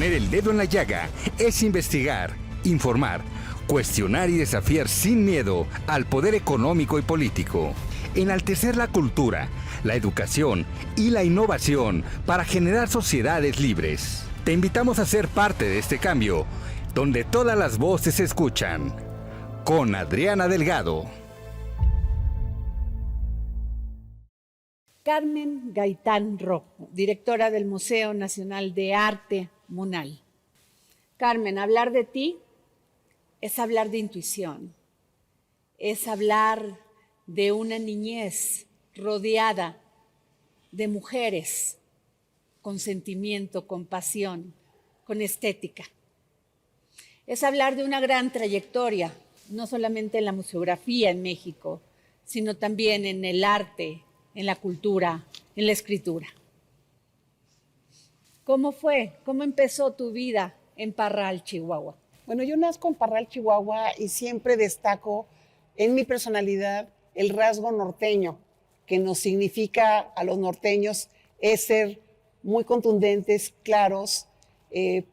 Poner el dedo en la llaga es investigar, informar, cuestionar y desafiar sin miedo al poder económico y político. Enaltecer la cultura, la educación y la innovación para generar sociedades libres. Te invitamos a ser parte de este cambio, donde todas las voces se escuchan. Con Adriana Delgado. Carmen Gaitán Rojo, directora del Museo Nacional de Arte, MUNAL. Carmen, hablar de ti es hablar de intuición, es hablar de una niñez rodeada de mujeres con sentimiento, con pasión, con estética. Es hablar de una gran trayectoria, no solamente en la museografía en México, sino también en el arte, en la cultura, en la escritura. ¿Cómo fue? ¿Cómo empezó tu vida en Parral, Chihuahua? Bueno, yo nazco en Parral, Chihuahua, y siempre destaco en mi personalidad el rasgo norteño, que nos significa a los norteños es ser muy contundentes, claros,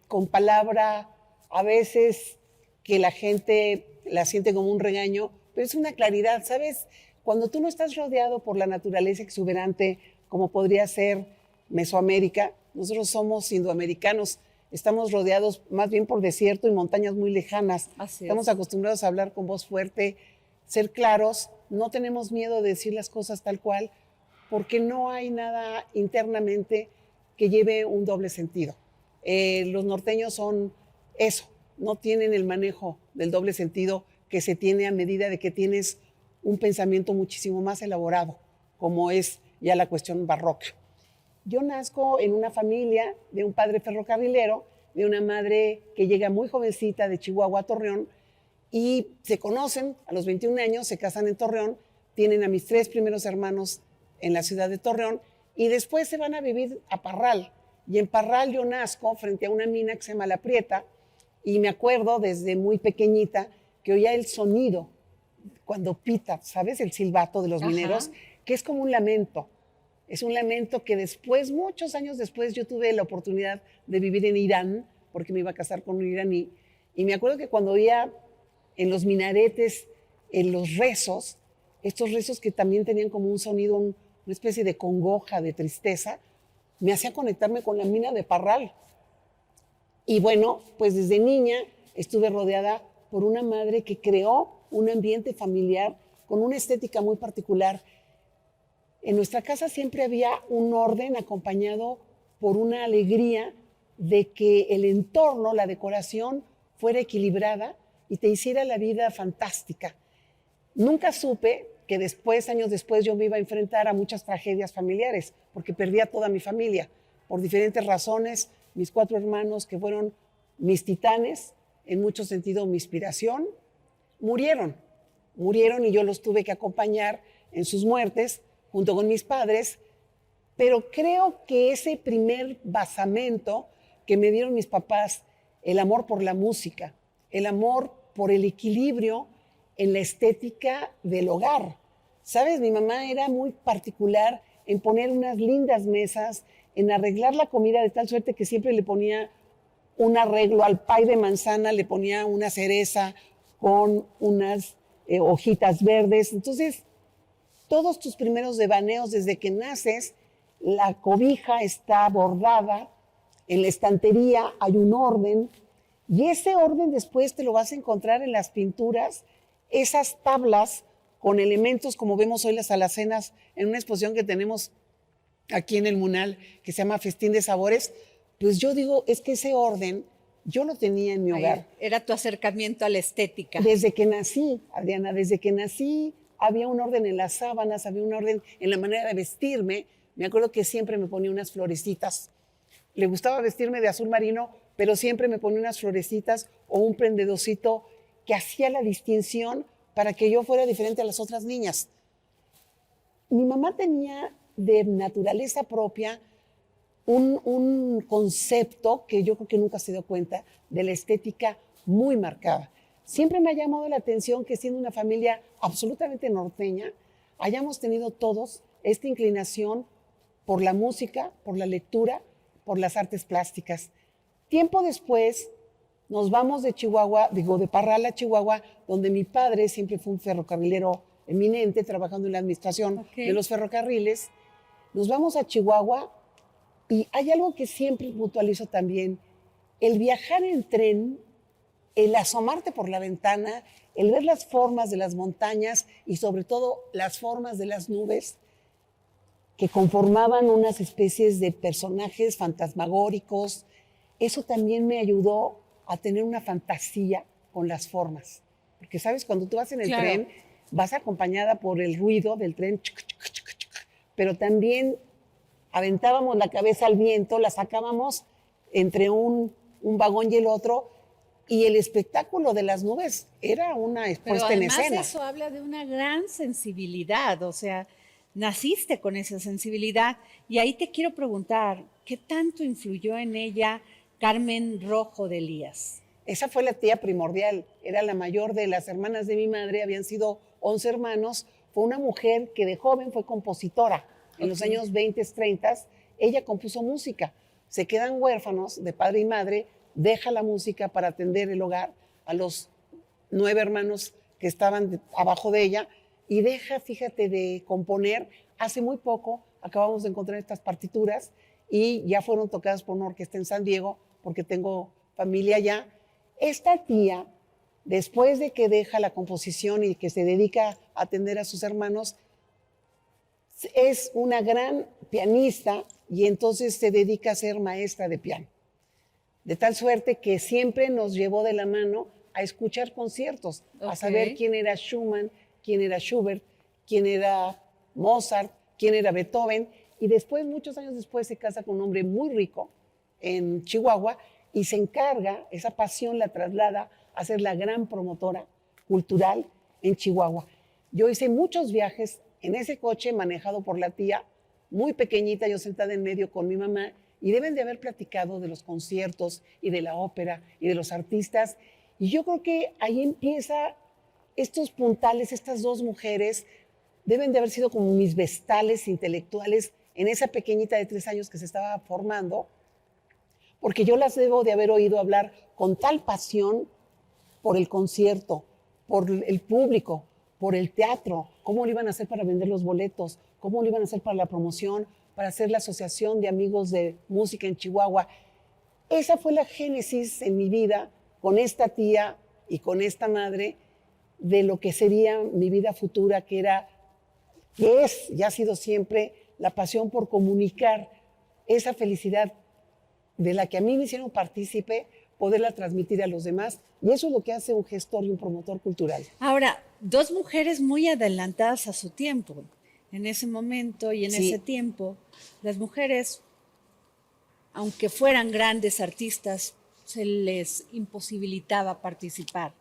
con palabra a veces que la gente la siente como un regaño, pero es una claridad, ¿sabes? Cuando tú no estás rodeado por la naturaleza exuberante, como podría ser Mesoamérica, nosotros somos indoamericanos, estamos rodeados más bien por desierto y montañas muy lejanas. Estamos acostumbrados a hablar con voz fuerte, ser claros, no tenemos miedo de decir las cosas tal cual, porque no hay nada internamente que lleve un doble sentido. Los norteños son eso, no tienen el manejo del doble sentido que se tiene a medida de que tienes un pensamiento muchísimo más elaborado, como es ya la cuestión barroca. Yo nazco en una familia de un padre ferrocarrilero, de una madre que llega muy jovencita de Chihuahua a Torreón, y se conocen a los 21 años, se casan en Torreón, tienen a mis 3 primeros hermanos en la ciudad de Torreón, y después se van a vivir a Parral. Y en Parral yo nazco frente a una mina que se llama La Prieta, y me acuerdo desde muy pequeñita que oía el sonido cuando pita, ¿sabes? El silbato de los mineros, que es como un lamento. Es un lamento que después, muchos años después, yo tuve la oportunidad de vivir en Irán, porque me iba a casar con un iraní, y me acuerdo que cuando oía en los minaretes, en los rezos, estos rezos que también tenían como un sonido, una especie de congoja, de tristeza, me hacía conectarme con la mina de Parral. Y bueno, pues desde niña estuve rodeada por una madre que creó un ambiente familiar con una estética muy particular. En nuestra casa siempre había un orden acompañado por una alegría de que el entorno, la decoración, fuera equilibrada y te hiciera la vida fantástica. Nunca supe que después, años después, yo me iba a enfrentar a muchas tragedias familiares, porque perdí a toda mi familia, por diferentes razones. Mis 4 hermanos, que fueron mis titanes, en mucho sentido mi inspiración, murieron y yo los tuve que acompañar en sus muertes, junto con mis padres, pero creo que ese primer basamento que me dieron mis papás, el amor por la música, el amor por el equilibrio en la estética del hogar. ¿Sabes? Mi mamá era muy particular en poner unas lindas mesas, en arreglar la comida de tal suerte que siempre le ponía un arreglo al pay de manzana, le ponía una cereza con unas hojitas verdes. Entonces, todos tus primeros devaneos desde que naces, la cobija está bordada, en la estantería hay un orden, y ese orden después te lo vas a encontrar en las pinturas, esas tablas con elementos como vemos hoy las alacenas en una exposición que tenemos aquí en el MUNAL que se llama Festín de Sabores. Pues yo digo, es que ese orden yo lo tenía en mi hogar. Era tu acercamiento a la estética. Desde que nací, Adriana, desde que nací había un orden en las sábanas, había un orden en la manera de vestirme. Me acuerdo que siempre me ponía unas florecitas. Le gustaba vestirme de azul marino, pero siempre me ponía unas florecitas o un prendedorcito que hacía la distinción para que yo fuera diferente a las otras niñas. Mi mamá tenía de naturaleza propia un concepto que yo creo que nunca se dio cuenta de la estética muy marcada. Siempre me ha llamado la atención que siendo una familia absolutamente norteña, hayamos tenido todos esta inclinación por la música, por la lectura, por las artes plásticas. Tiempo después nos vamos de Chihuahua, de Parral a Chihuahua, donde mi padre siempre fue un ferrocarrilero eminente, trabajando en la administración de los ferrocarriles. Nos vamos a Chihuahua y hay algo que siempre puntualizo también, el viajar en tren, el asomarte por la ventana, el ver las formas de las montañas y sobre todo las formas de las nubes que conformaban unas especies de personajes fantasmagóricos. Eso también me ayudó a tener una fantasía con las formas. Porque, ¿sabes? Cuando tú vas en el tren, vas acompañada por el ruido del tren, pero también aventábamos la cabeza al viento, la sacábamos entre un vagón y el otro, y el espectáculo de las nubes era una puesta en escena. Además eso habla de una gran sensibilidad, o sea, naciste con esa sensibilidad. Y ahí te quiero preguntar, ¿qué tanto influyó en ella Carmen Rojo de Elías? Esa fue la tía primordial, era la mayor de las hermanas de mi madre, habían sido 11 hermanos, fue una mujer que de joven fue compositora. En los años 20, 30, ella compuso música. Se quedan huérfanos de padre y madre, deja la música para atender el hogar a los 9 hermanos que estaban abajo de ella y deja, fíjate, de componer. Hace muy poco acabamos de encontrar estas partituras y ya fueron tocadas por una orquesta en San Diego, porque tengo familia allá. Esta tía, después de que deja la composición y que se dedica a atender a sus hermanos, es una gran pianista y entonces se dedica a ser maestra de piano. De tal suerte que siempre nos llevó de la mano a escuchar conciertos, a saber quién era Schumann, quién era Schubert, quién era Mozart, quién era Beethoven. Y después, muchos años después, se casa con un hombre muy rico en Chihuahua y se encarga, esa pasión la traslada a ser la gran promotora cultural en Chihuahua. Yo hice muchos viajes en ese coche manejado por la tía, muy pequeñita, yo sentada en medio con mi mamá, y deben de haber platicado de los conciertos y de la ópera y de los artistas. Y yo creo que ahí empieza estos puntales, estas dos mujeres deben de haber sido como mis vestales intelectuales en esa pequeñita de 3 años que se estaba formando, porque yo las debo de haber oído hablar con tal pasión por el concierto, por el público, por el teatro, cómo lo iban a hacer para vender los boletos, cómo lo iban a hacer para la promoción, para hacer la asociación de amigos de música en Chihuahua. Esa fue la génesis en mi vida con esta tía y con esta madre de lo que sería mi vida futura, que es y ha sido siempre la pasión por comunicar esa felicidad de la que a mí me hicieron partícipe, poderla transmitir a los demás. Y eso es lo que hace un gestor y un promotor cultural. Ahora, dos mujeres muy adelantadas a su tiempo. En ese momento y en ese tiempo, las mujeres, aunque fueran grandes artistas, se les imposibilitaba participar.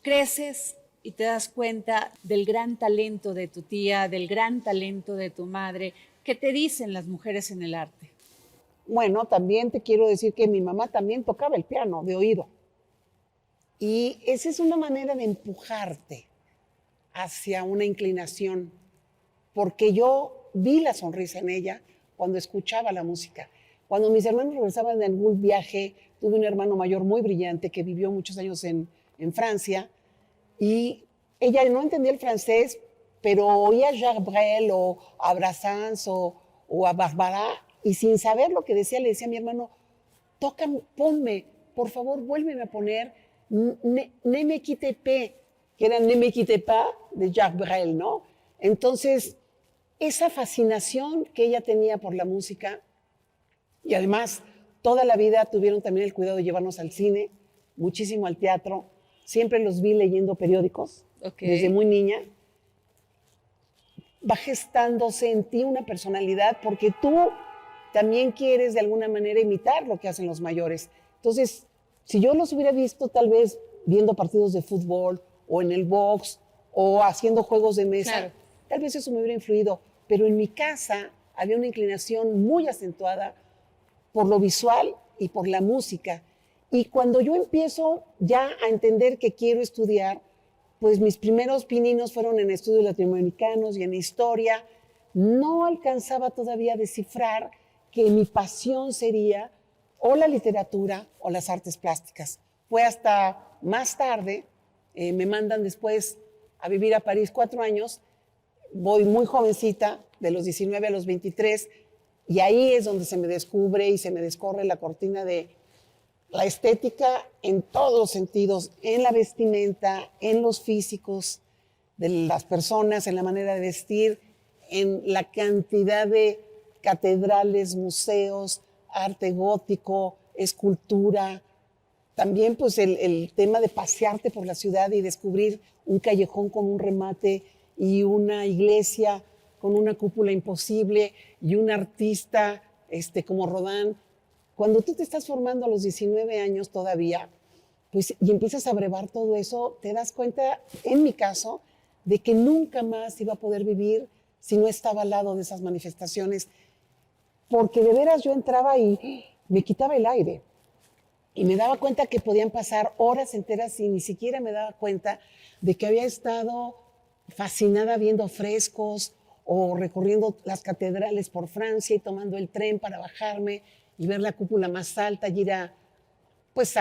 Creces y te das cuenta del gran talento de tu tía, del gran talento de tu madre. ¿Qué te dicen las mujeres en el arte? Bueno, también te quiero decir que mi mamá también tocaba el piano de oído. Y esa es una manera de empujarte hacia una inclinación, porque yo vi la sonrisa en ella cuando escuchaba la música. Cuando mis hermanos regresaban de algún viaje, tuve un hermano mayor muy brillante que vivió muchos años en Francia, y ella no entendía el francés, pero oía a Jacques Brel o a Brassens o a Barbara, y sin saber lo que decía, le decía a mi hermano, tócame, ponme, por favor, vuélveme a poner Ne me quitte pas, que era Ne me quitte pas de Jacques Brel, ¿no? Entonces, esa fascinación que ella tenía por la música, y además toda la vida tuvieron también el cuidado de llevarnos al cine, muchísimo al teatro, siempre los vi leyendo periódicos, desde muy niña. Va gestándose en ti una personalidad porque tú también quieres de alguna manera imitar lo que hacen los mayores. Entonces, si yo los hubiera visto tal vez viendo partidos de fútbol o en el box o haciendo juegos de mesa, tal vez eso me hubiera influido. Pero en mi casa había una inclinación muy acentuada por lo visual y por la música. Y cuando yo empiezo ya a entender que quiero estudiar, pues mis primeros pininos fueron en estudios latinoamericanos y en historia. No alcanzaba todavía a descifrar que mi pasión sería o la literatura o las artes plásticas. Fue hasta más tarde, me mandan después a vivir a París 4 años, voy muy jovencita, de los 19 a los 23, y ahí es donde se me descubre y se me descorre la cortina de la estética en todos los sentidos, en la vestimenta, en los físicos de las personas, en la manera de vestir, en la cantidad de catedrales, museos, arte gótico, escultura. También pues el tema de pasearte por la ciudad y descubrir un callejón con un remate y una iglesia con una cúpula imposible y un artista como Rodin. Cuando tú te estás formando a los 19 años todavía, pues, y empiezas a brevar todo eso, te das cuenta, en mi caso, de que nunca más iba a poder vivir si no estaba al lado de esas manifestaciones, porque de veras yo entraba y me quitaba el aire. Y me daba cuenta que podían pasar horas enteras y ni siquiera me daba cuenta de que había estado fascinada viendo frescos o recorriendo las catedrales por Francia y tomando el tren para bajarme y ver la cúpula más alta y ir a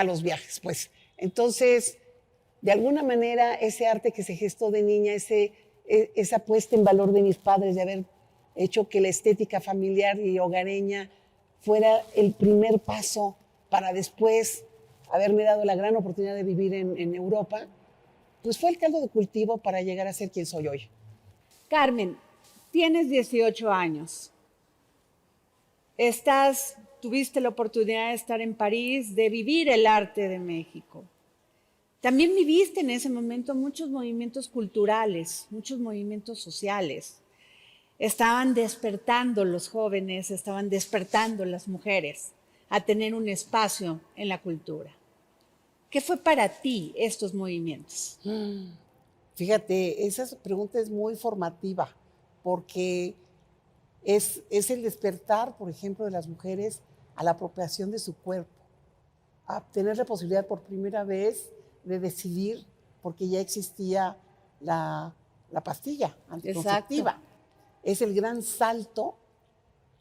los viajes, pues. Entonces, de alguna manera, ese arte que se gestó de niña, esa puesta en valor de mis padres de haber hecho que la estética familiar y hogareña fuera el primer paso para después haberme dado la gran oportunidad de vivir en Europa, pues fue el caldo de cultivo para llegar a ser quien soy hoy. Carmen, tienes 18 años. Tuviste la oportunidad de estar en París, de vivir el arte de México. También viviste en ese momento muchos movimientos culturales, muchos movimientos sociales. Estaban despertando los jóvenes, estaban despertando las mujeres a tener un espacio en la cultura. ¿Qué fue para ti estos movimientos? Fíjate, esa pregunta es muy formativa, porque es el despertar, por ejemplo, de las mujeres a la apropiación de su cuerpo, a tener la posibilidad por primera vez de decidir, porque ya existía la pastilla anticonceptiva. Exacto. Es el gran salto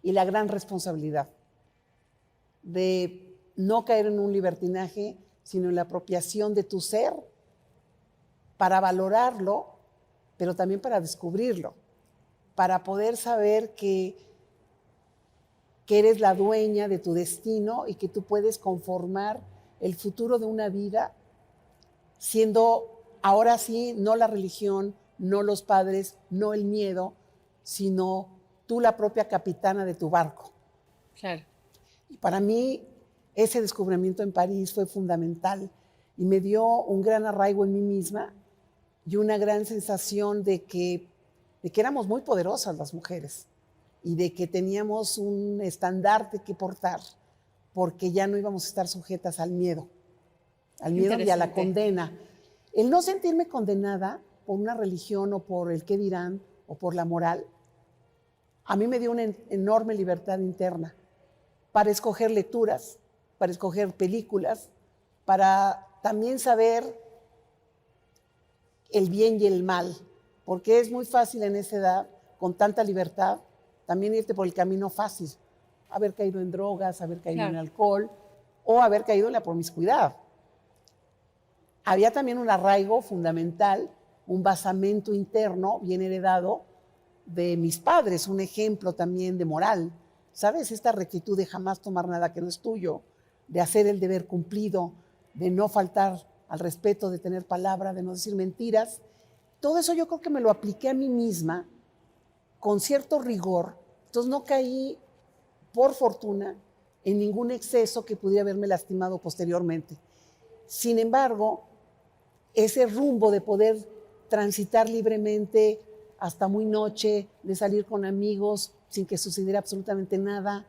y la gran responsabilidad de no caer en un libertinaje, sino en la apropiación de tu ser para valorarlo, pero también para descubrirlo, para poder saber que eres la dueña de tu destino y que tú puedes conformar el futuro de una vida siendo, ahora sí, no la religión, no los padres, no el miedo, sino tú la propia capitana de tu barco. Claro. Y para mí ese descubrimiento en París fue fundamental y me dio un gran arraigo en mí misma y una gran sensación de que éramos muy poderosas las mujeres y de que teníamos un estandarte que portar, porque ya no íbamos a estar sujetas al miedo y a la condena. El no sentirme condenada por una religión o por el qué dirán o por la moral, a mí me dio una enorme libertad interna para escoger lecturas, para escoger películas, para también saber el bien y el mal, porque es muy fácil en esa edad, con tanta libertad, también irte por el camino fácil, haber caído en drogas, haber caído en alcohol o haber caído en la promiscuidad. Había también un arraigo fundamental, un basamento interno bien heredado de mis padres, un ejemplo también de moral. ¿Sabes? Esta rectitud de jamás tomar nada que no es tuyo, de hacer el deber cumplido, de no faltar al respeto, de tener palabra, de no decir mentiras. Todo eso yo creo que me lo apliqué a mí misma con cierto rigor. Entonces no caí, por fortuna, en ningún exceso que pudiera haberme lastimado posteriormente. Sin embargo, ese rumbo de poder transitar libremente hasta muy noche, de salir con amigos sin que sucediera absolutamente nada,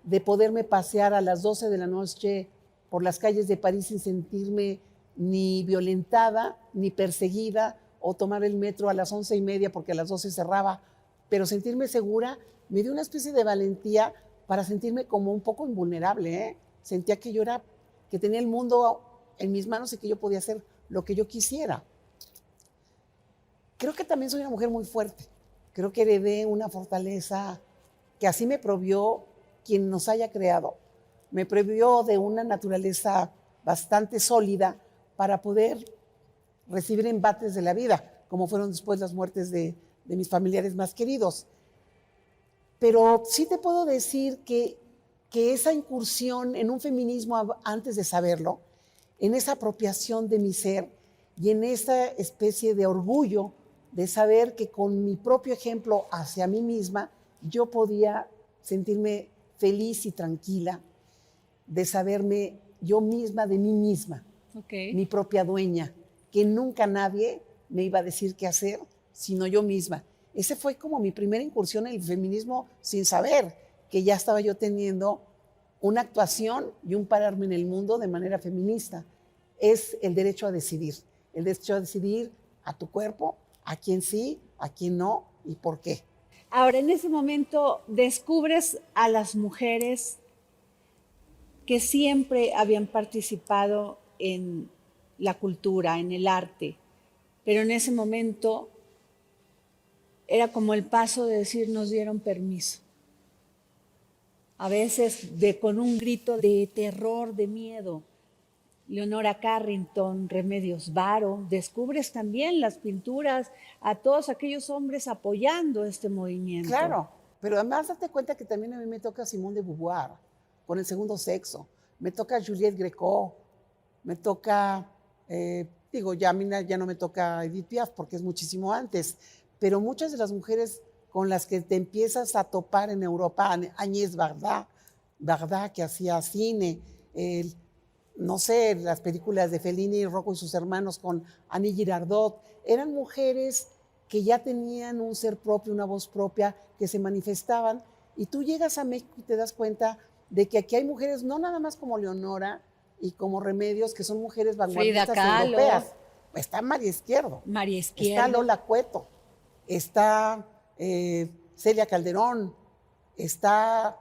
de poderme pasear a las 12 de la noche por las calles de París sin sentirme ni violentada, ni perseguida, o tomar el metro a las 11:30 porque a las 12 cerraba, pero sentirme segura, me dio una especie de valentía para sentirme como un poco invulnerable, ¿eh? Sentía que que tenía el mundo en mis manos y que yo podía hacer lo que yo quisiera. Creo que también soy una mujer muy fuerte. Creo que heredé una fortaleza que así me provió quien nos haya creado, me provió de una naturaleza bastante sólida para poder recibir embates de la vida, como fueron después las muertes de mis familiares más queridos. Pero sí te puedo decir que esa incursión en un feminismo antes de saberlo, en esa apropiación de mi ser y en esa especie de orgullo de saber que con mi propio ejemplo hacia mí misma, yo podía sentirme feliz y tranquila, de saberme yo misma de mí misma, mi propia dueña, que nunca nadie me iba a decir qué hacer, sino yo misma. Ese fue como mi primera incursión en el feminismo sin saber que ya estaba yo teniendo una actuación y un pararme en el mundo de manera feminista. Es el derecho a decidir a tu cuerpo, a quién sí, a quién no y por qué. Ahora, en ese momento descubres a las mujeres que siempre habían participado en la cultura, en el arte, pero en ese momento era como el paso de decir nos dieron permiso. A veces con un grito de terror, de miedo. Leonora Carrington, Remedios Varo, descubres también las pinturas a todos aquellos hombres apoyando este movimiento. Claro, pero además date cuenta que también a mí me toca Simone de Beauvoir, con El segundo sexo, me toca Juliette Gréco, me toca, ya no me toca Edith Piaf porque es muchísimo antes, pero muchas de las mujeres con las que te empiezas a topar en Europa, Agnès Varda, que hacía cine, las películas de Fellini, Rocco y sus hermanos con Annie Girardot, eran mujeres que ya tenían un ser propio, una voz propia, que se manifestaban, y tú llegas a México y te das cuenta de que aquí hay mujeres, no nada más como Leonora y como Remedios, que son mujeres vanguardistas europeas. Está María Izquierdo. Está Lola Cueto. Está Celia Calderón. Está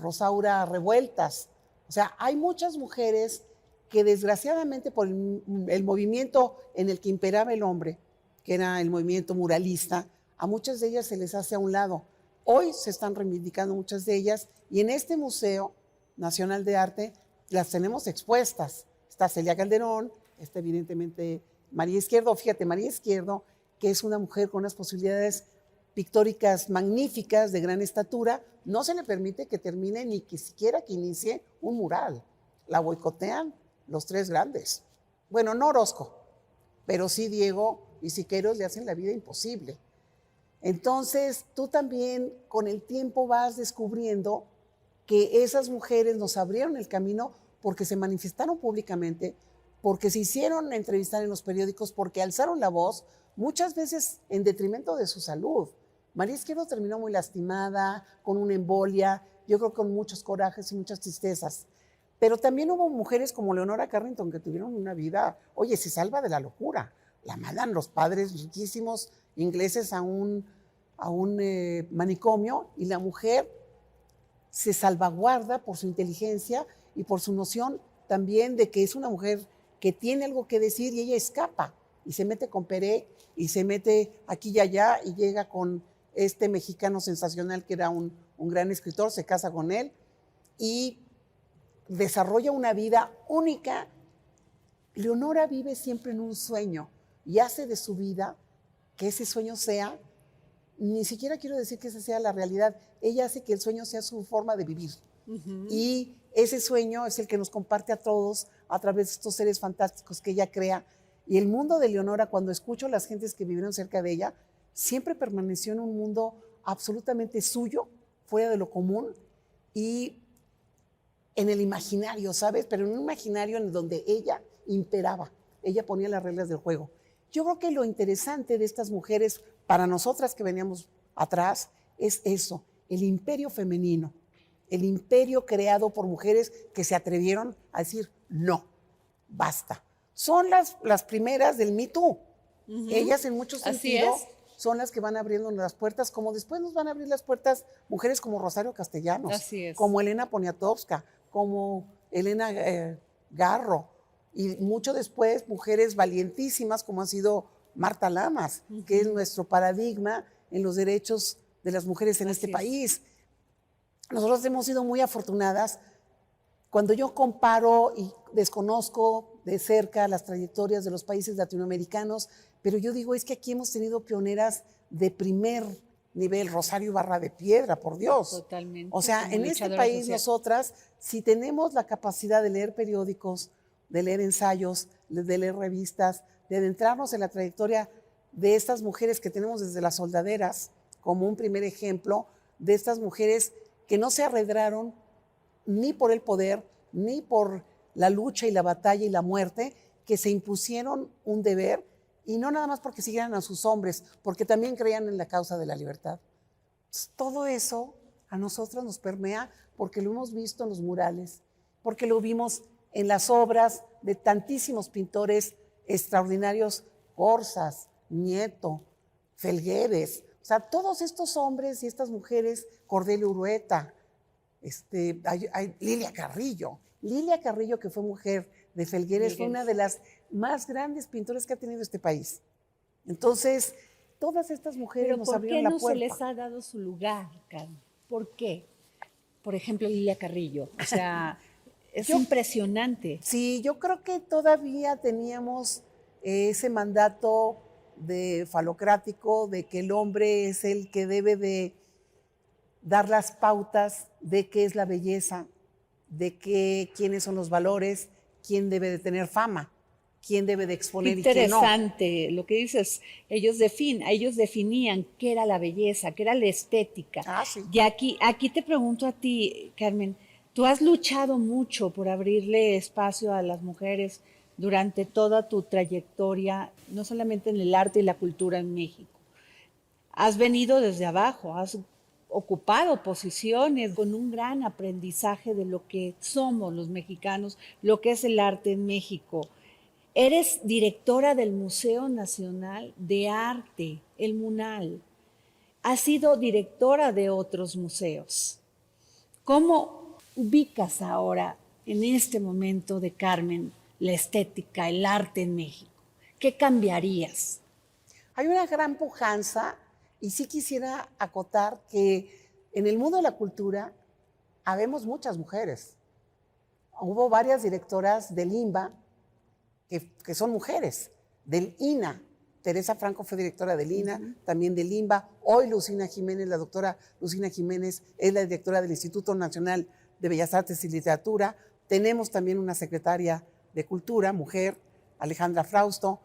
Rosaura Revueltas. O sea, hay muchas mujeres que desgraciadamente por el movimiento en el que imperaba el hombre, que era el movimiento muralista, a muchas de ellas se les hace a un lado. Hoy se están reivindicando muchas de ellas y en este Museo Nacional de Arte las tenemos expuestas. Está Celia Calderón, está evidentemente María Izquierdo. Fíjate, María Izquierdo, que es una mujer con unas posibilidades pictóricas magníficas, de gran estatura, no se le permite que termine ni que siquiera que inicie un mural. La boicotean los tres grandes. Bueno, no Orozco, pero sí Diego y Siqueiros le hacen la vida imposible. Entonces, tú también con el tiempo vas descubriendo que esas mujeres nos abrieron el camino porque se manifestaron públicamente, porque se hicieron entrevistar en los periódicos, porque alzaron la voz, muchas veces en detrimento de su salud. María Izquierdo terminó muy lastimada, con una embolia, yo creo con muchos corajes y muchas tristezas. Pero también hubo mujeres como Leonora Carrington que tuvieron una vida, se salva de la locura. La mandan los padres riquísimos ingleses a un manicomio y la mujer se salvaguarda por su inteligencia y por su noción también de que es una mujer que tiene algo que decir y ella escapa y se mete con Perec y se mete aquí y allá y llega con este mexicano sensacional que era un gran escritor, se casa con él y desarrolla una vida única. Leonora vive siempre en un sueño y hace de su vida que ese sueño sea, ni siquiera quiero decir que esa sea la realidad, ella hace que el sueño sea su forma de vivir. Uh-huh. Y ese sueño es el que nos comparte a todos a través de estos seres fantásticos que ella crea. Y el mundo de Leonora, cuando escucho a las gentes que vivieron cerca de ella, siempre permaneció en un mundo absolutamente suyo, fuera de lo común y en el imaginario, ¿sabes? Pero en un imaginario en donde ella imperaba, ella ponía las reglas del juego. Yo creo que lo interesante de estas mujeres, para nosotras que veníamos atrás, es eso, el imperio femenino, el imperio creado por mujeres que se atrevieron a decir, no, basta. Son las primeras del Me Too. Uh-huh. Ellas en muchos sentidos son las que van abriendo las puertas, como después nos van a abrir las puertas mujeres como Rosario Castellanos, como Elena Poniatowska, como Elena Garro, y mucho después mujeres valientísimas como ha sido Marta Lamas, que es nuestro paradigma en los derechos de las mujeres en este país. nosotros hemos sido muy afortunadas. Cuando yo comparo y desconozco de cerca las trayectorias de los países latinoamericanos, pero yo digo, es que aquí hemos tenido pioneras de primer nivel, Rosario Ibarra de Piedra, por Dios. Totalmente. O sea, en este país nosotras, si tenemos la capacidad de leer periódicos, de leer ensayos, de leer revistas, de adentrarnos en la trayectoria de estas mujeres que tenemos desde las soldaderas, como un primer ejemplo, de estas mujeres que no se arredraron ni por el poder, ni por la lucha y la batalla y la muerte, que se impusieron un deber, y no nada más porque siguieran a sus hombres, porque también creían en la causa de la libertad. Todo eso a nosotros nos permea porque lo hemos visto en los murales, porque lo vimos en las obras de tantísimos pintores extraordinarios, Corsas, Nieto, Felgueres, o sea, todos estos hombres y estas mujeres, Cordelio Urueta, Lilia Carrillo. Lilia Carrillo, que fue mujer de Felgueres, fue una de las más grandes pintoras que ha tenido este país. Entonces, todas estas mujeres nos abrieron la puerta. ¿Por qué no se les ha dado su lugar, Carmen? ¿Por qué? Por ejemplo, Lilia Carrillo. O sea, es impresionante. Sí, yo creo que todavía teníamos ese mandato de falocrático, de que el hombre es el que debe de dar las pautas de qué es la belleza, de quiénes son los valores, quién debe de tener fama, quién debe de exponer y quién no. Interesante lo que dices. Ellos definían qué era la belleza, qué era la estética. Sí. Y aquí te pregunto a ti, Carmen, tú has luchado mucho por abrirle espacio a las mujeres durante toda tu trayectoria, no solamente en el arte y la cultura en México. Has venido desde abajo, has ocupado posiciones con un gran aprendizaje de lo que somos los mexicanos, lo que es el arte en México. Eres directora del Museo Nacional de Arte, el MUNAL. Has sido directora de otros museos. ¿Cómo ubicas ahora, en este momento de Carmen, la estética, el arte en México? ¿Qué cambiarías? Hay una gran pujanza. Y sí quisiera acotar que en el mundo de la cultura habemos muchas mujeres. Hubo varias directoras del INBA que son mujeres, del INA. Teresa Franco fue directora del INA, también del INBA. Hoy Lucina Jiménez, la doctora Lucina Jiménez, es la directora del Instituto Nacional de Bellas Artes y Literatura. Tenemos también una secretaria de Cultura, mujer, Alejandra Frausto,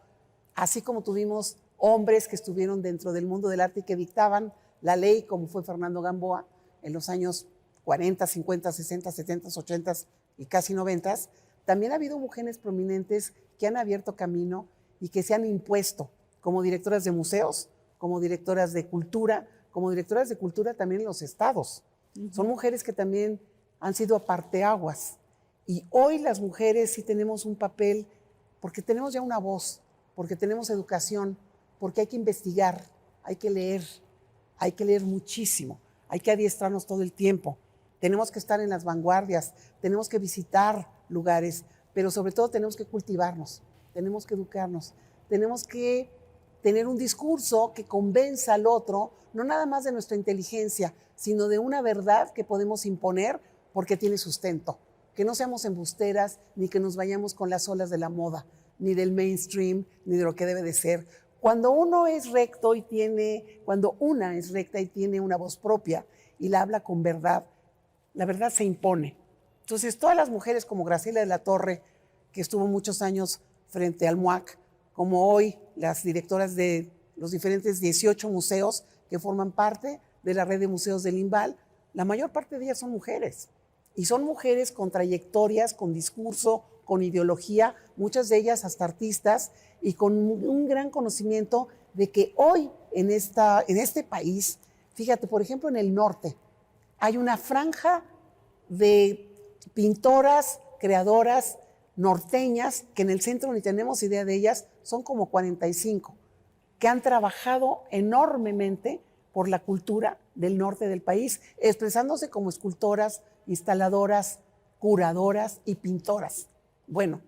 así como tuvimos hombres que estuvieron dentro del mundo del arte y que dictaban la ley, como fue Fernando Gamboa en los años 40, 50, 60, 70, 80 y casi 90. También ha habido mujeres prominentes que han abierto camino y que se han impuesto como directoras de museos, como directoras de cultura también en los estados. Son mujeres que también han sido parteaguas. Y hoy las mujeres sí tenemos un papel, porque tenemos ya una voz, porque tenemos educación, porque hay que investigar, hay que leer muchísimo, hay que adiestrarnos todo el tiempo, tenemos que estar en las vanguardias, tenemos que visitar lugares, pero sobre todo tenemos que cultivarnos, tenemos que educarnos, tenemos que tener un discurso que convenza al otro, no nada más de nuestra inteligencia, sino de una verdad que podemos imponer porque tiene sustento, que no seamos embusteras ni que nos vayamos con las olas de la moda, ni del mainstream, ni de lo que debe de ser. Cuando uno es recto cuando una es recta y tiene una voz propia y la habla con verdad, la verdad se impone. Entonces, todas las mujeres como Graciela de la Torre, que estuvo muchos años frente al MUAC, como hoy las directoras de los diferentes 18 museos que forman parte de la red de museos del INVAL, la mayor parte de ellas son mujeres. Y son mujeres con trayectorias, con discurso, con ideología, muchas de ellas hasta artistas, y con un gran conocimiento de que hoy en este país, fíjate, por ejemplo, en el norte, hay una franja de pintoras, creadoras norteñas, que en el centro ni tenemos idea de ellas, son como 45, que han trabajado enormemente por la cultura del norte del país, expresándose como escultoras, instaladoras, curadoras y pintoras. Bueno,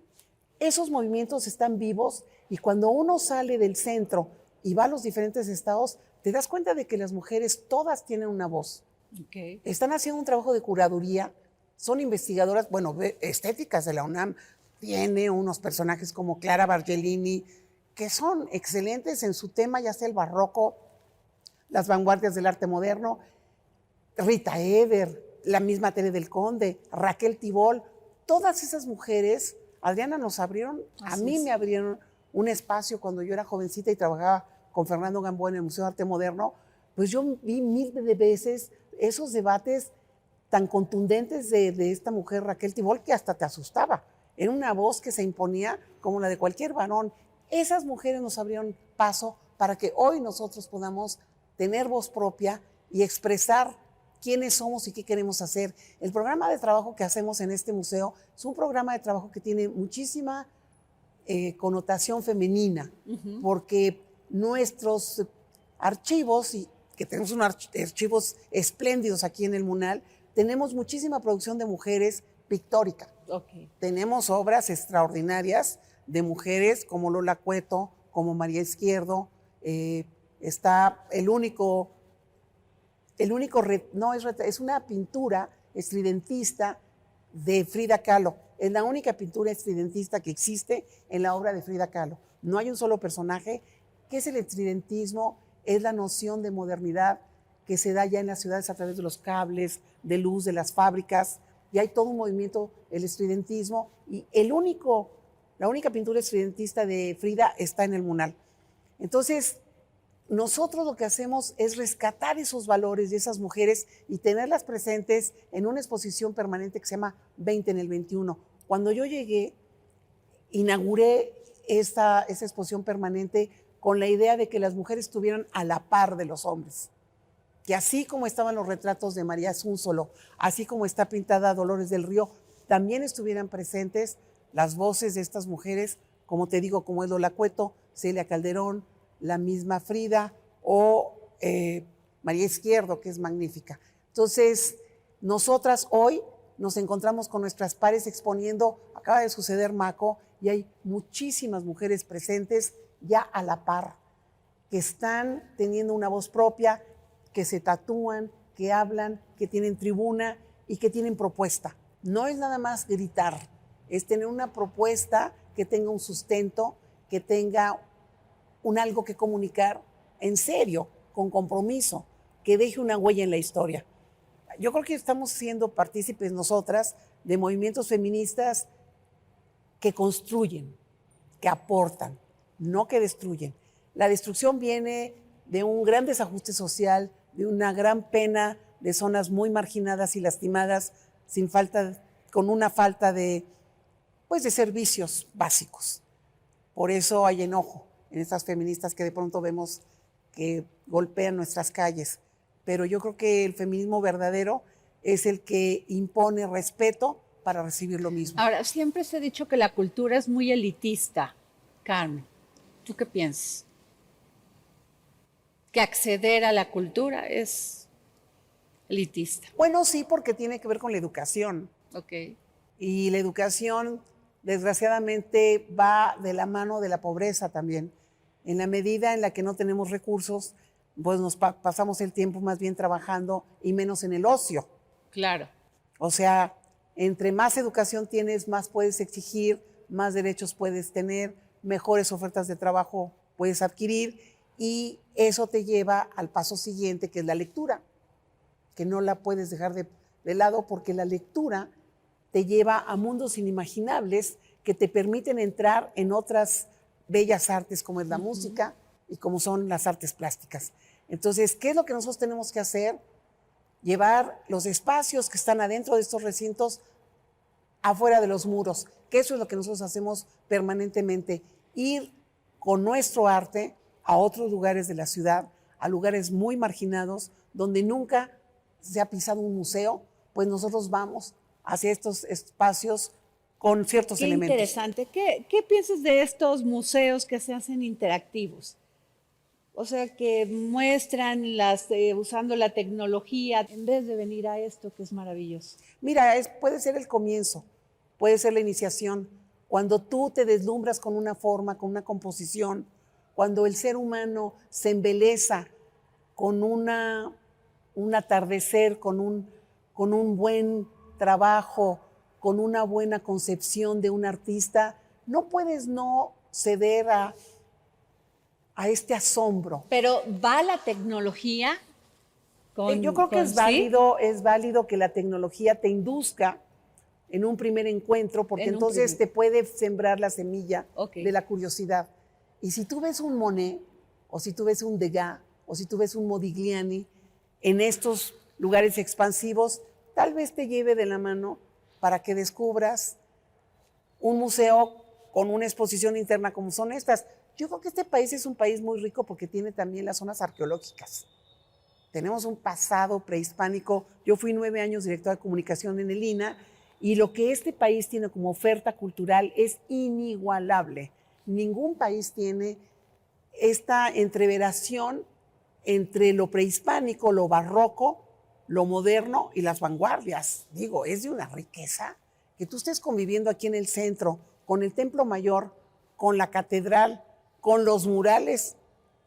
esos movimientos están vivos y cuando uno sale del centro y va a los diferentes estados, te das cuenta de que las mujeres todas tienen una voz, Okay. Están haciendo un trabajo de curaduría, son investigadoras, bueno, estéticas de la UNAM, tiene unos personajes como Clara Bargellini, que son excelentes en su tema, ya sea el barroco, las vanguardias del arte moderno, Rita Eder, la misma Tere del Conde, Raquel Tibol, todas esas mujeres, Adriana, nos abrieron, a mí me abrieron un espacio cuando yo era jovencita y trabajaba con Fernando Gamboa en el Museo de Arte Moderno, pues yo vi mil de veces esos debates tan contundentes de esta mujer Raquel Tibol que hasta te asustaba. Era una voz que se imponía como la de cualquier varón. Esas mujeres nos abrieron paso para que hoy nosotros podamos tener voz propia y expresar quiénes somos y qué queremos hacer. El programa de trabajo que hacemos en este museo es un programa de trabajo que tiene muchísima connotación femenina, porque nuestros archivos, y que tenemos unos archivos espléndidos aquí en el MUNAL, tenemos muchísima producción de mujeres pictórica. Okay. Tenemos obras extraordinarias de mujeres como Lola Cueto, como María Izquierdo, está es una pintura estridentista de Frida Kahlo. Es la única pintura estridentista que existe en la obra de Frida Kahlo. No hay un solo personaje. ¿Qué es el estridentismo? Es la noción de modernidad que se da ya en las ciudades a través de los cables de luz de las fábricas. Y hay todo un movimiento, el estridentismo. Y la única pintura estridentista de Frida está en el MUNAL. Entonces, nosotros lo que hacemos es rescatar esos valores de esas mujeres y tenerlas presentes en una exposición permanente que se llama 20 en el 21. Cuando yo llegué, inauguré esa exposición permanente con la idea de que las mujeres estuvieran a la par de los hombres. Que así como estaban los retratos de María Zúnsolo, así como está pintada Dolores del Río, también estuvieran presentes las voces de estas mujeres, como te digo, como es Lola Cueto, Celia Calderón, la misma Frida o María Izquierdo, que es magnífica. Entonces, nosotras hoy nos encontramos con nuestras pares exponiendo, acaba de suceder Maco, y hay muchísimas mujeres presentes ya a la par, que están teniendo una voz propia, que se tatúan, que hablan, que tienen tribuna y que tienen propuesta. No es nada más gritar, es tener una propuesta que tenga un sustento, que tenga algo que comunicar en serio, con compromiso, que deje una huella en la historia. Yo creo que estamos siendo partícipes nosotras de movimientos feministas que construyen, que aportan, no que destruyen. La destrucción viene de un gran desajuste social, de una gran pena de zonas muy marginadas y lastimadas, con una falta de servicios básicos. Por eso hay enojo en estas feministas que de pronto vemos que golpean nuestras calles. Pero yo creo que el feminismo verdadero es el que impone respeto para recibir lo mismo. Ahora, siempre se ha dicho que la cultura es muy elitista. Carmen, ¿tú qué piensas? Que acceder a la cultura es elitista. Bueno, sí, porque tiene que ver con la educación. Okay. Y la educación, desgraciadamente, va de la mano de la pobreza también. En la medida en la que no tenemos recursos, pues nos pasamos el tiempo más bien trabajando y menos en el ocio. Claro. O sea, entre más educación tienes, más puedes exigir, más derechos puedes tener, mejores ofertas de trabajo puedes adquirir, y eso te lleva al paso siguiente, que es la lectura, que no la puedes dejar de lado, porque la lectura te lleva a mundos inimaginables que te permiten entrar en otras bellas artes como es la música y como son las artes plásticas. Entonces, ¿qué es lo que nosotros tenemos que hacer? Llevar los espacios que están adentro de estos recintos afuera de los muros, que eso es lo que nosotros hacemos permanentemente, ir con nuestro arte a otros lugares de la ciudad, a lugares muy marginados, donde nunca se ha pisado un museo, pues nosotros vamos hacia estos espacios con ciertos elementos. Qué interesante. ¿Qué piensas de estos museos que se hacen interactivos? O sea, que muestran usando la tecnología en vez de venir a esto que es maravilloso. Mira, puede ser el comienzo, puede ser la iniciación. Cuando tú te deslumbras con una forma, con una composición, cuando el ser humano se embeleza con una un atardecer con un buen trabajo, con una buena concepción de un artista, no puedes no ceder a este asombro. Pero va la tecnología Yo creo que es válido que la tecnología te induzca en un primer encuentro, porque entonces te puede sembrar la semilla de la curiosidad. Y si tú ves un Monet, o si tú ves un Degas, o si tú ves un Modigliani en estos lugares expansivos, tal vez te lleve de la mano para que descubras un museo con una exposición interna como son estas. Yo creo que este país es un país muy rico porque tiene también las zonas arqueológicas. Tenemos un pasado prehispánico. Yo fui 9 años directora de comunicación en el INAH y lo que este país tiene como oferta cultural es inigualable. Ningún país tiene esta entreveración entre lo prehispánico, lo barroco, lo moderno y las vanguardias. Digo, es de una riqueza que tú estés conviviendo aquí en el centro, con el Templo Mayor, con la catedral, con los murales,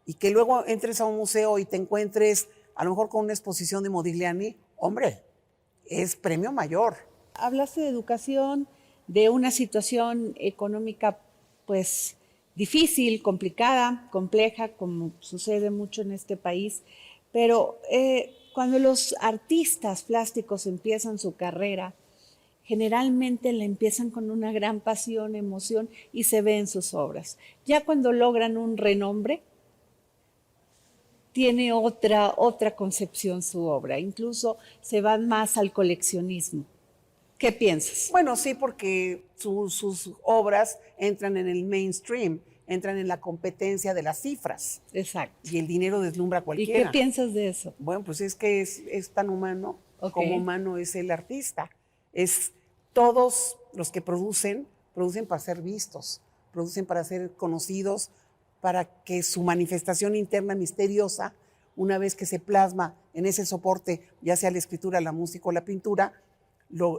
y que luego entres a un museo y te encuentres a lo mejor con una exposición de Modigliani. Hombre, es premio mayor. Hablaste de educación, de una situación económica pues difícil, complicada, compleja, como sucede mucho en este país, pero cuando los artistas plásticos empiezan su carrera, generalmente la empiezan con una gran pasión, emoción y se ve en sus obras. Ya cuando logran un renombre, tiene otra concepción su obra, incluso se van más al coleccionismo. ¿Qué piensas? Bueno, sí, porque sus obras entran en el mainstream, entran en la competencia de las cifras. Exacto. Y el dinero deslumbra a cualquiera. ¿Y qué piensas de eso? Bueno, pues es que es tan humano como humano es el artista. Todos los que producen para ser vistos, producen para ser conocidos, para que su manifestación interna misteriosa, una vez que se plasma en ese soporte, ya sea la escritura, la música o la pintura,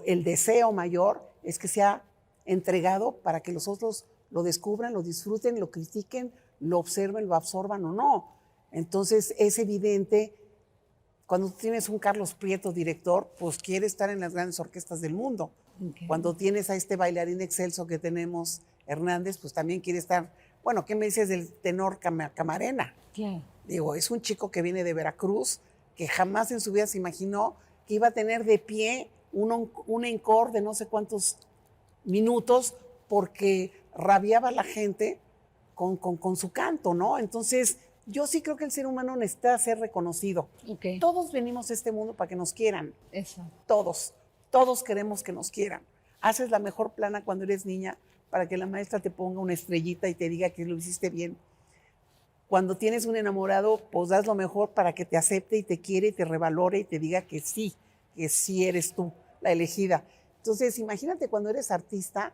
el deseo mayor es que sea entregado para que los otros lo descubran, lo disfruten, lo critiquen, lo observen, lo absorban o no. Entonces es evidente, cuando tienes un Carlos Prieto director, pues quiere estar en las grandes orquestas del mundo. Cuando tienes a este bailarín excelso que tenemos, Hernández, pues también quiere estar. Bueno, ¿qué me dices del tenor Camarena? Claro. Digo, es un chico que viene de Veracruz, que jamás en su vida se imaginó que iba a tener de pie un encore de no sé cuántos minutos porque rabiaba la gente con su canto, ¿no? Entonces, yo sí creo que el ser humano necesita ser reconocido. Todos venimos a este mundo para que nos quieran. Exacto. Todos queremos que nos quieran. Haces la mejor plana cuando eres niña para que la maestra te ponga una estrellita y te diga que lo hiciste bien. Cuando tienes un enamorado, pues das lo mejor para que te acepte y te quiere y te revalore y te diga que sí eres tú la elegida. Entonces, imagínate cuando eres artista,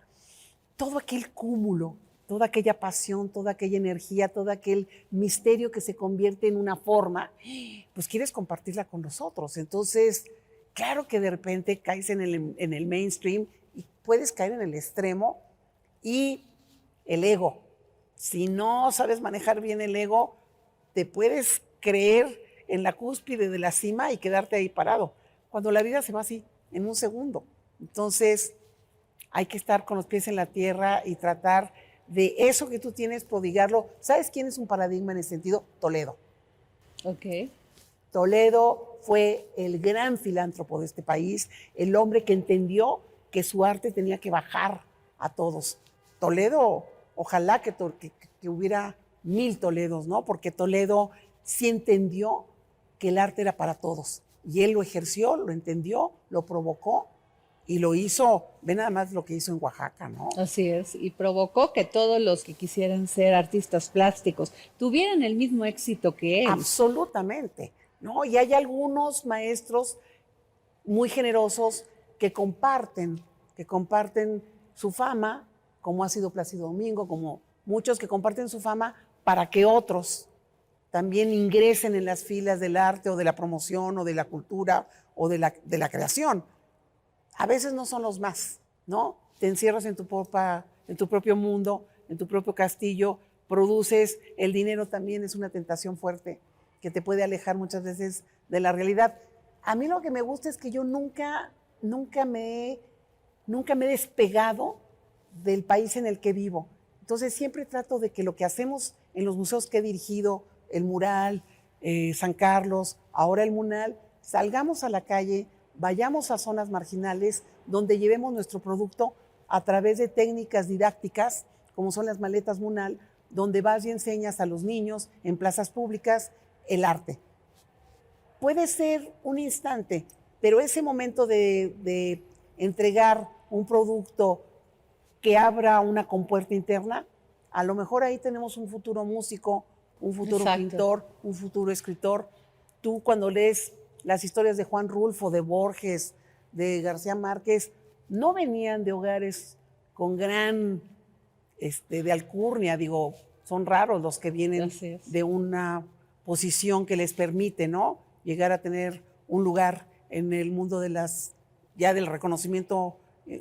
todo aquel cúmulo, toda aquella pasión, toda aquella energía, todo aquel misterio que se convierte en una forma, pues quieres compartirla con los otros. Entonces, claro que de repente caes en el mainstream y puedes caer en el extremo. Y el ego. Si no sabes manejar bien el ego, te puedes creer en la cúspide de la cima y quedarte ahí parado, cuando la vida se va así, en un segundo. Entonces, hay que estar con los pies en la tierra y tratar de eso que tú tienes, prodigarlo. ¿Sabes quién es un paradigma en ese sentido? Toledo. Toledo fue el gran filántropo de este país, el hombre que entendió que su arte tenía que bajar a todos. Toledo, ojalá que hubiera 1000 Toledos, ¿no? Porque Toledo sí entendió que el arte era para todos. Y él lo ejerció, lo entendió, lo provocó y lo hizo. Ve nada más lo que hizo en Oaxaca, ¿no? Así es, y provocó que todos los que quisieran ser artistas plásticos tuvieran el mismo éxito que él. Absolutamente, ¿no? Y hay algunos maestros muy generosos que comparten su fama, como ha sido Plácido Domingo, como muchos que comparten su fama para que otros también ingresen en las filas del arte o de la promoción o de la cultura o de la creación. A veces no son los más, ¿no? Te encierras en tu propio mundo, en tu propio castillo, produces, el dinero también es una tentación fuerte que te puede alejar muchas veces de la realidad. A mí lo que me gusta es que yo nunca me he despegado del país en el que vivo. Entonces siempre trato de que lo que hacemos en los museos que he dirigido, el Mural, San Carlos, ahora el Munal, salgamos a la calle, vayamos a zonas marginales donde llevemos nuestro producto a través de técnicas didácticas, como son las maletas Munal, donde vas y enseñas a los niños en plazas públicas el arte. Puede ser un instante, pero ese momento de entregar un producto que abra una compuerta interna, a lo mejor ahí tenemos un futuro músico, un futuro pintor, un futuro escritor. Tú cuando lees las historias de Juan Rulfo, de Borges, de García Márquez, no venían de hogares con gran de alcurnia, digo, son raros los que vienen de una posición que les permite, ¿no?, llegar a tener un lugar en el mundo de ya del reconocimiento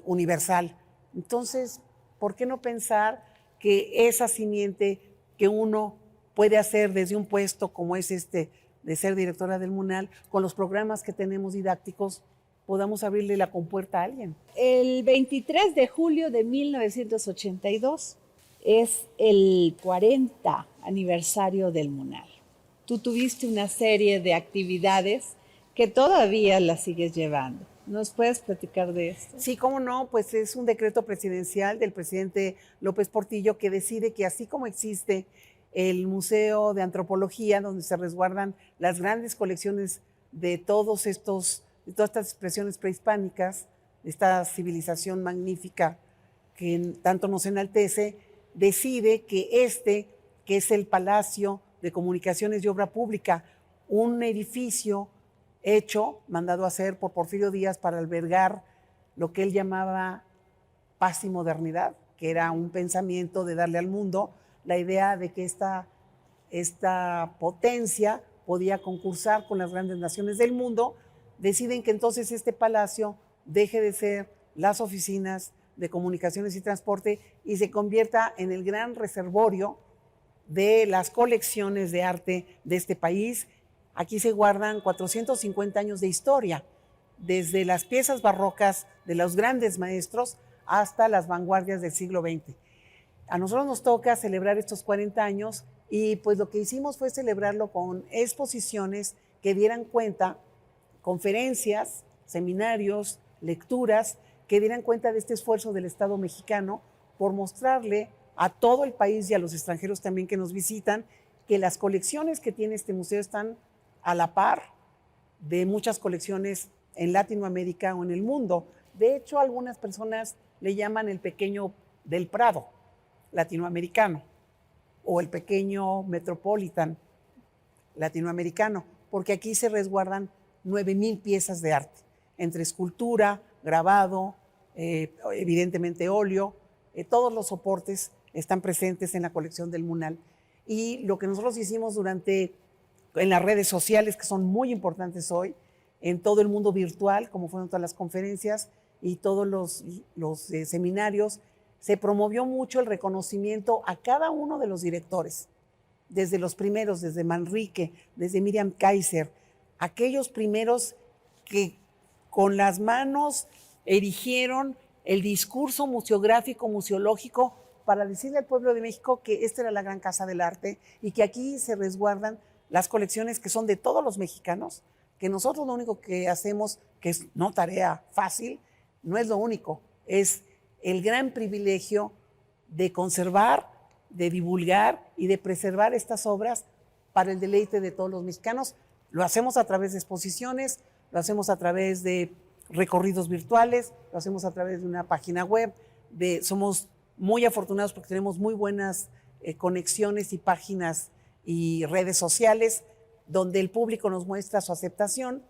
universal. Entonces, ¿por qué no pensar que esa simiente que uno puede hacer desde un puesto como es de ser directora del Munal, con los programas que tenemos didácticos, podamos abrirle la compuerta a alguien? El 23 de julio de 1982 es el 40 aniversario del Munal. Tú tuviste una serie de actividades que todavía las sigues llevando. ¿Nos puedes platicar de esto? Sí, cómo no, pues es un decreto presidencial del presidente López Portillo que decide que así como existe el Museo de Antropología, donde se resguardan las grandes colecciones de todas estas expresiones prehispánicas, de esta civilización magnífica que tanto nos enaltece, decide que que es el Palacio de Comunicaciones y Obra Pública, un edificio mandado a hacer por Porfirio Díaz para albergar lo que él llamaba paz y modernidad, que era un pensamiento de darle al mundo la idea de que esta potencia podía concursar con las grandes naciones del mundo. Deciden que entonces este palacio deje de ser las oficinas de comunicaciones y transporte y se convierta en el gran reservorio de las colecciones de arte de este país. Aquí se guardan 450 años de historia, desde las piezas barrocas de los grandes maestros hasta las vanguardias del siglo XX. A nosotros nos toca celebrar estos 40 años y pues lo que hicimos fue celebrarlo con exposiciones que dieran cuenta, conferencias, seminarios, lecturas, que dieran cuenta de este esfuerzo del Estado mexicano por mostrarle a todo el país y a los extranjeros también que nos visitan que las colecciones que tiene este museo están a la par de muchas colecciones en Latinoamérica o en el mundo. De hecho, algunas personas le llaman el pequeño del Prado latinoamericano o el pequeño Metropolitan latinoamericano, porque aquí se resguardan 9,000 piezas de arte, entre escultura, grabado, evidentemente óleo, todos los soportes están presentes en la colección del Munal. Y lo que nosotros hicimos en las redes sociales, que son muy importantes hoy, en todo el mundo virtual, como fueron todas las conferencias y todos los seminarios, se promovió mucho el reconocimiento a cada uno de los directores, desde los primeros, desde Manrique, desde Miriam Kaiser, aquellos primeros que con las manos erigieron el discurso museográfico, museológico, para decirle al pueblo de México que esta era la gran casa del arte y que aquí se resguardan las colecciones que son de todos los mexicanos, que nosotros lo único que hacemos, que es no tarea fácil, no es lo único, es el gran privilegio de conservar, de divulgar y de preservar estas obras para el deleite de todos los mexicanos. Lo hacemos a través de exposiciones, lo hacemos a través de recorridos virtuales, lo hacemos a través de una página web. Somos muy afortunados porque tenemos muy buenas conexiones y páginas y redes sociales donde el público nos muestra su aceptación,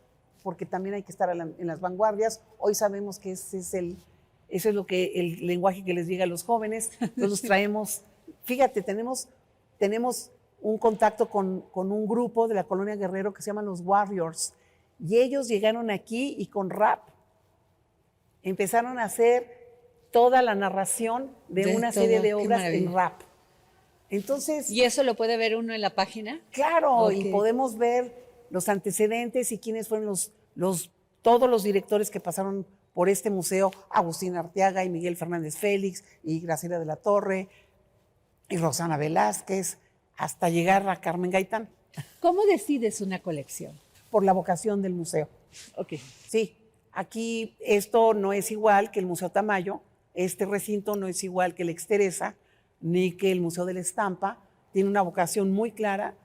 porque también hay que estar en las vanguardias. Hoy sabemos que ese es el lenguaje que les llega a los jóvenes. Entonces los traemos. Fíjate, tenemos un contacto con un grupo de la Colonia Guerrero que se llaman los Warriors, y ellos llegaron aquí y con rap empezaron a hacer toda la narración de una serie de obras en rap. Entonces, ¿Y eso lo puede ver uno en la página? claro, Ok. y podemos ver los antecedentes y quiénes fueron todos los directores que pasaron por este museo: Agustín Arteaga y Miguel Fernández Félix y Graciela de la Torre y Rosana Velázquez, hasta llegar a Carmen Gaitán, ¿Cómo decides una colección? por la vocación del museo. Ok. Sí, aquí esto no es igual que el Museo Tamayo, este recinto no es igual que el Exteresa, ni que el Museo de la Estampa, tiene una vocación muy clara,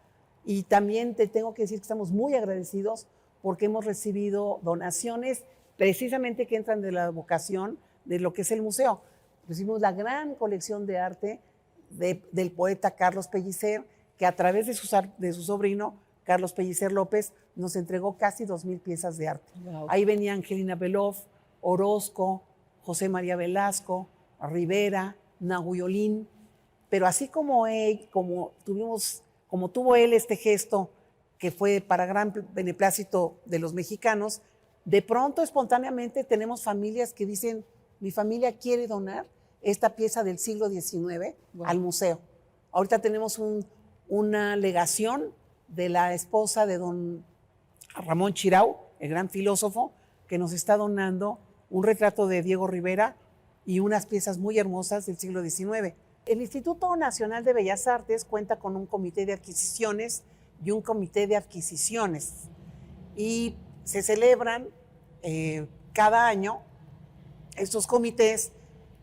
y también te tengo que decir que estamos muy agradecidos porque hemos recibido donaciones precisamente que entran de la vocación de lo que es el museo. Recibimos la gran colección de arte del poeta Carlos Pellicer, que a través de su sobrino, Carlos Pellicer López, nos entregó casi 2,000 piezas de arte. Wow. Ahí venía Angelina Beloff, Orozco, José María Velasco, Rivera, Nahuiolín, pero así como tuvo él este gesto que fue para gran beneplácito de los mexicanos, de pronto espontáneamente tenemos familias que dicen: mi familia quiere donar esta pieza del siglo XIX al museo. Ahorita tenemos una legación de la esposa de don Ramón Chirau, el gran filósofo, que nos está donando un retrato de Diego Rivera y unas piezas muy hermosas del siglo XIX. El Instituto Nacional de Bellas Artes cuenta con un comité de adquisiciones y un comité de adquisiciones, y se celebran cada año estos comités,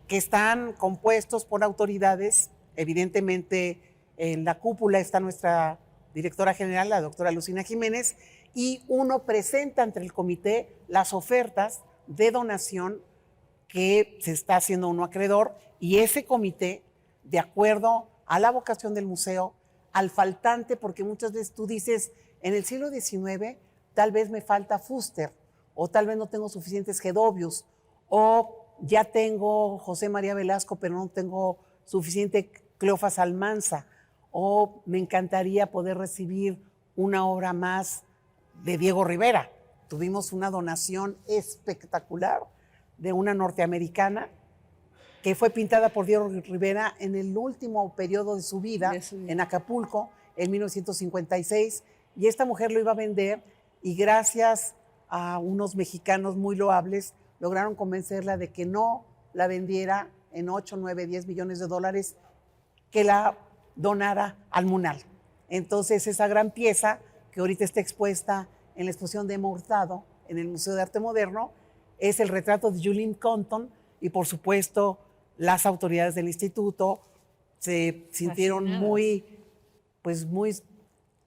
que están compuestos por autoridades. Evidentemente, en la cúpula está nuestra directora general, la doctora Lucina Jiménez, y uno presenta ante el comité las ofertas de donación que se está haciendo uno acreedor, y ese comité, de acuerdo a la vocación del museo, al faltante, porque muchas veces tú dices: en el siglo XIX tal vez me falta Fuster, o tal vez no tengo suficientes Gedovius, o ya tengo José María Velasco, pero no tengo suficiente Cleofas Almanza, o me encantaría poder recibir una obra más de Diego Rivera. Tuvimos una donación espectacular de una norteamericana que fue pintada por Diego Rivera en el último periodo de su vida, en Acapulco, en 1956, y esta mujer lo iba a vender, y gracias a unos mexicanos muy loables lograron convencerla de que no la vendiera en 8, 9, 10 millones de dólares, que la donara al MUNAL. Entonces, esa gran pieza, que ahorita está expuesta en la exposición de Emma Hurtado en el Museo de Arte Moderno, es el retrato de Julene Compton, y por supuesto las autoridades del instituto se sintieron muy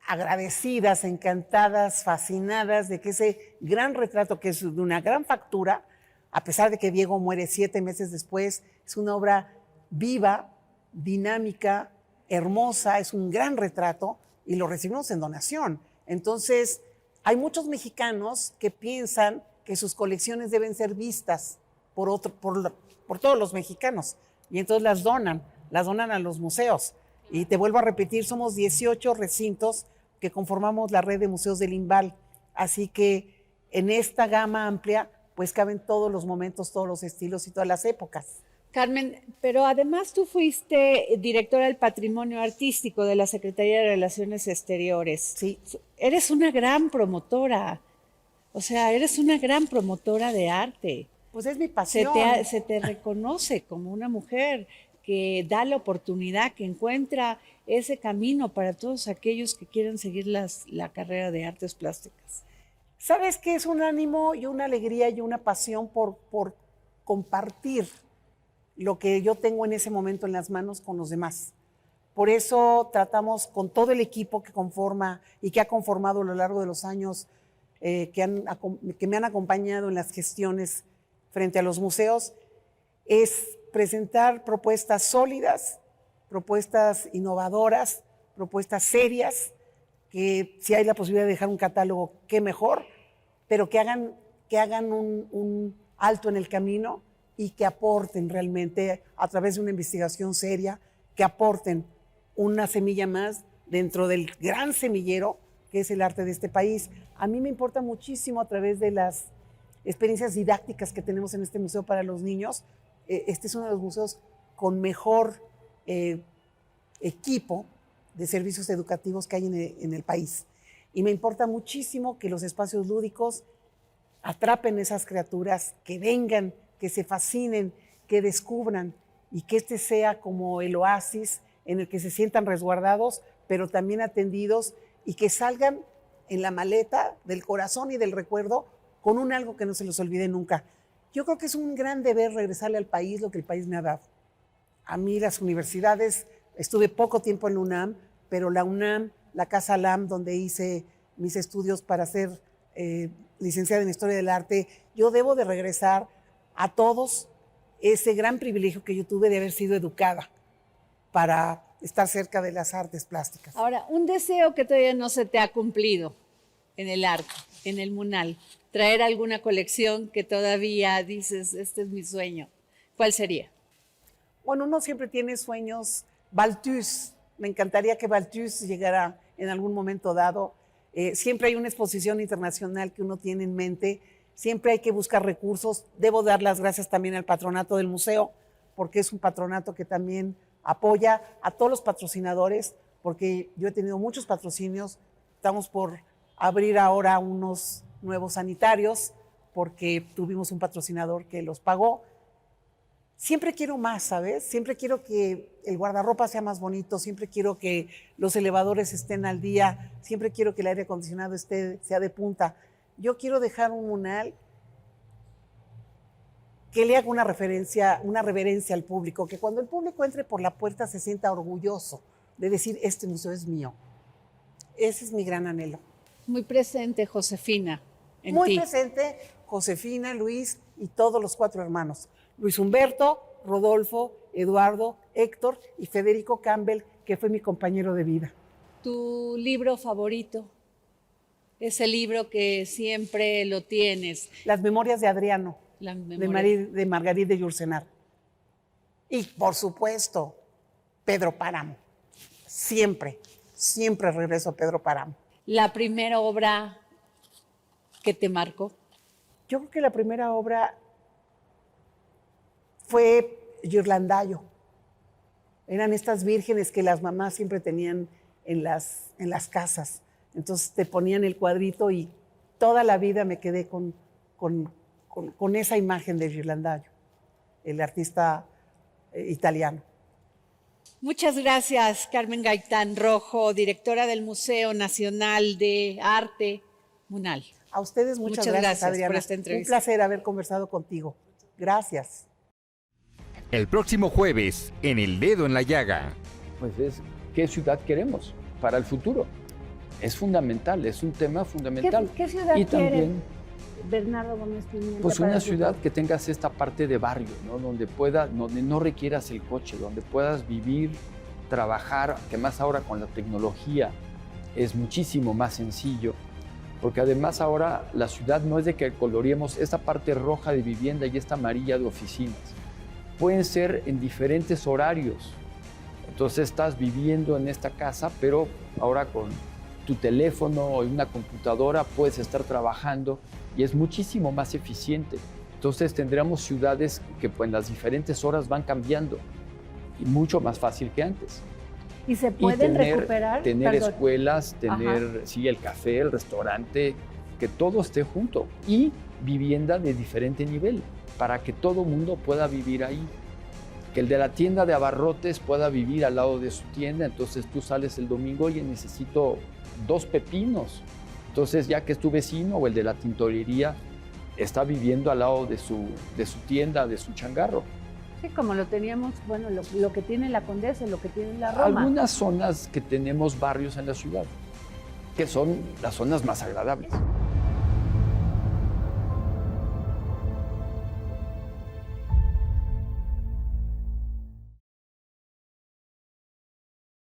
agradecidas, encantadas, fascinadas de que ese gran retrato, que es de una gran factura, a pesar de que Diego muere 7 meses después, es una obra viva, dinámica, hermosa, es un gran retrato, y lo recibimos en donación. Entonces, hay muchos mexicanos que piensan que sus colecciones deben ser vistas por todos los mexicanos, y entonces las donan a los museos. Y te vuelvo a repetir, somos 18 recintos que conformamos la red de museos del INVAL, así que en esta gama amplia pues caben todos los momentos, todos los estilos y todas las épocas. Carmen, pero además tú fuiste directora del Patrimonio Artístico de la Secretaría de Relaciones Exteriores. Sí. Eres una gran promotora, o sea, eres una gran promotora de arte. Pues es mi pasión. Se te reconoce como una mujer que da la oportunidad, que encuentra ese camino para todos aquellos que quieren seguir la carrera de artes plásticas. ¿Sabes qué? Es un ánimo y una alegría y una pasión por compartir lo que yo tengo en ese momento en las manos con los demás. Por eso tratamos con todo el equipo que conforma y que ha conformado a lo largo de los años, que me han acompañado en las gestiones frente a los museos, es presentar propuestas sólidas, propuestas innovadoras, propuestas serias, que si hay la posibilidad de dejar un catálogo, qué mejor, pero que hagan un alto en el camino y que aporten realmente a través de una investigación seria, que aporten una semilla más dentro del gran semillero que es el arte de este país. A mí me importa muchísimo, a través de las experiencias didácticas que tenemos en este museo para los niños. Este es uno de los museos con mejor equipo de servicios educativos que hay en el país. Y me importa muchísimo que los espacios lúdicos atrapen esas criaturas, que vengan, que se fascinen, que descubran, y que este sea como el oasis en el que se sientan resguardados, pero también atendidos, y que salgan en la maleta del corazón y del recuerdo con un algo que no se les olvide nunca. Yo creo que es un gran deber regresarle al país lo que el país me ha dado. A mí las universidades, estuve poco tiempo en la UNAM, pero la UNAM, la Casa LAM, donde hice mis estudios para ser licenciada en Historia del Arte, yo debo de regresar a todos ese gran privilegio que yo tuve de haber sido educada para estar cerca de las artes plásticas. Ahora, un deseo que todavía no se te ha cumplido en el arte, en el MUNAL, traer alguna colección que todavía dices, este es mi sueño. ¿Cuál sería? Bueno, uno siempre tiene sueños. Balthus, me encantaría que Balthus llegara en algún momento dado. Siempre hay una exposición internacional que uno tiene en mente, siempre hay que buscar recursos. Debo dar las gracias también al patronato del museo, porque es un patronato que también apoya a todos los patrocinadores, porque yo he tenido muchos patrocinios. Estamos por abrir ahora unos nuevos sanitarios, porque tuvimos un patrocinador que los pagó. Siempre quiero más, ¿sabes? Siempre quiero que el guardarropa sea más bonito, siempre quiero que los elevadores estén al día, siempre quiero que el aire acondicionado sea de punta. Yo quiero dejar un MUNAL que le haga una reverencia al público, que cuando el público entre por la puerta se sienta orgulloso de decir, este museo es mío. Ese es mi gran anhelo. Muy presente, Josefina, en ti. Muy presente, Josefina, Luis y todos los 4 hermanos. Luis Humberto, Rodolfo, Eduardo, Héctor y Federico Campbell, que fue mi compañero de vida. ¿Tu libro favorito? Ese libro que siempre lo tienes. Las memorias de Adriano, de Margarita de Yourcenar. Y, por supuesto, Pedro Páramo. Siempre, siempre regreso a Pedro Páramo. ¿La primera obra que te marcó? Yo creo que la primera obra fue Ghirlandaio. Eran estas vírgenes que las mamás siempre tenían en las casas. Entonces te ponían el cuadrito y toda la vida me quedé con esa imagen de Ghirlandaio, el artista italiano. Muchas gracias, Carmen Gaitán Rojo, directora del Museo Nacional de Arte MUNAL. A ustedes muchas gracias, Adriana. Por esta entrevista. Un placer haber conversado contigo. Gracias. El próximo jueves, en El Dedo en la Llaga. Pues es qué ciudad queremos para el futuro. Es fundamental, es un tema fundamental. ¿Qué ciudad y quiere también, Bernardo Gómez Pimienta? pues una ciudad que tengas esta parte de barrio, ¿no? Donde no requieras el coche, donde puedas vivir, trabajar, que más ahora con la tecnología es muchísimo más sencillo, porque además ahora la ciudad no es de que coloreemos esta parte roja de vivienda y esta amarilla de oficinas. Pueden ser en diferentes horarios. Entonces estás viviendo en esta casa, pero ahora con tu teléfono o una computadora puedes estar trabajando y es muchísimo más eficiente. Entonces tendríamos ciudades que pues, en las diferentes horas van cambiando y mucho más fácil que antes. ¿Y se pueden recuperar? Tener Perdón. escuelas, tener sí, el café, el restaurante, que todo esté junto y vivienda de diferente nivel para que todo mundo pueda vivir ahí. Que el de la tienda de abarrotes pueda vivir al lado de su tienda, entonces tú sales el domingo y necesito 2 pepinos. Entonces ya que es tu vecino o el de la tintorería está viviendo al lado de su tienda, de su changarro. Sí, como lo teníamos, bueno, lo que tiene la Condesa, lo que tiene la Roma. Algunas zonas que tenemos barrios en la ciudad, que son las zonas más agradables.